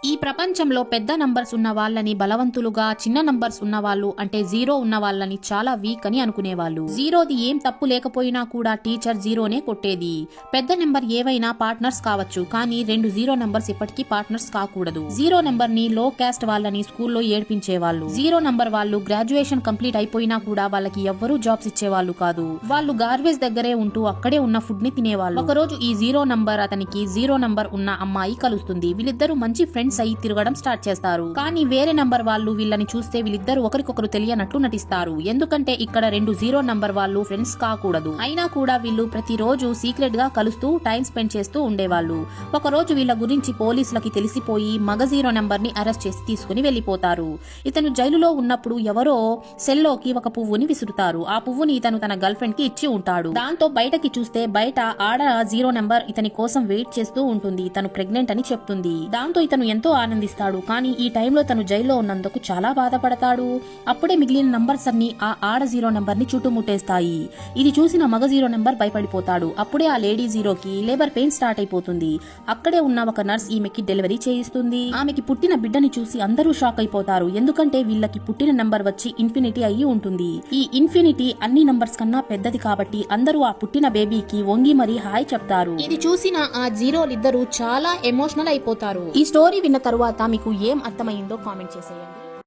ఈ ప్రపంచంలో పెద్ద నంబర్స్ ఉన్న వాళ్ళని బలవంతులుగా, చిన్న నంబర్స్ ఉన్న వాళ్ళు అంటే జీరో ఉన్న వాళ్ళని చాలా వీక్ అని అనుకునేవాళ్ళు. జీరోది ఏం తప్పు లేకపోయినా కూడా టీచర్ జీరోనే కొట్టేది. పెద్ద నెంబర్ ఏవైనా పార్ట్నర్స్ కావచ్చు, కానీ రెండు జీరో నంబర్స్ ఎప్పటికీ పార్ట్నర్స్ కాకూడదు. జీరో నెంబర్ ని లో క్యాస్ట్ వాళ్ళని స్కూల్లో ఏడ్పించేవాళ్ళు. జీరో నంబర్ వాళ్ళు గ్రాడ్యుయేషన్ కంప్లీట్ అయిపోయినా కూడా వాళ్ళకి ఎవ్వరూ జాబ్స్ ఇచ్చేవాళ్ళు కాదు. వాళ్ళు గార్బేజ్ దగ్గరే ఉంటూ అక్కడే ఉన్న ఫుడ్ ని తినేవాళ్ళు. ఒకరోజు ఈ జీరో నంబర్ అతనికి జీరో నంబర్ ఉన్న అమ్మాయి కలుస్తుంది. వీళ్ళిద్దరూ మంచి ఫ్రెండ్స్ అయి తిరగడం స్టార్ట్ చేస్తారు. కానీ వేరే నంబర్ వాళ్ళు వీళ్ళని చూస్తే వీళ్ళిద్దరూ ఒకరికొకరు తెలియనట్లు నటిస్తారు. ఎందుకంటే ఇక్కడ రెండు జీరో నంబర్ వాళ్ళు ఫ్రెండ్స్ కాకూడదు. అయినా కూడా వీళ్ళు ప్రతిరోజు సీక్రెట్ గా కలుస్తూ టైం స్పెండ్ చేస్తూ ఉండేవాళ్ళు. ఒక రోజు వీళ్ళ గురించి పోలీసులకి తెలిసిపోయి మగ జీరో నంబర్ ని అరెస్ట్ చేసి తీసుకుని వెళ్లిపోతారు. ఇతను జైలులో ఉన్నప్పుడు ఎవరో సెల్లోకి ఒక పువ్వుని విసురుతారు. ఆ పువ్వుని ఇతను తన గర్ల్ ఫ్రెండ్ కి ఇచ్చి ఉంటాడు. దాంతో బయటకి చూస్తే బయట ఆడ జీరో నంబర్ ఇతని కోసం వెయిట్ చేస్తూ ఉంటుంది. తను ప్రెగ్నెంట్ అని చెప్తుంది. దాంతో ఇతను ఎంతో ఆనందిస్తాడు. కానీ ఈ టైంలో తను జైల్లో ఉన్నందుకు చాలా బాధపడతాడు. అప్పుడే మిగిలిన నంబర్స్ అన్ని ఆ ఆడ జీరో నంబర్ ని చుట్టుముట్టేస్తాయి. ఇది చూసిన మగ జీరో నంబర్ భయపడిపోతాడు. అప్పుడే ఆ లేడీ జీరోకి లేబర్ పెయిన్ స్టార్ట్ అయిపోతుంది. అక్కడే ఉన్న ఒక నర్స్ ఈమెకి డెలివరీ చేయిస్తుంది. ఆమెకి పుట్టిన బిడ్డని చూసి అందరూ షాక్ అయిపోతారు. ఎందుకంటే వీళ్ళకి పుట్టిన నంబర్ వచ్చి ఇన్ఫినిటీ అయ్యి ఉంటుంది. ఈ ఇన్ఫినిటీ అన్ని నంబర్స్ కన్నా పెద్దది కాబట్టి అందరూ ఆ పుట్టిన బేబీకి వంగి మరీ హాయ్ చెప్తారు. ఇది చూసిన ఆ జీరోలిద్దరూ చాలా ఎమోషనల్ అయిపోతారు. ఈ స్టోరీ విన్న తరువాత మీకు ఏం అర్థమైందో కామెంట్ చేసేయండి.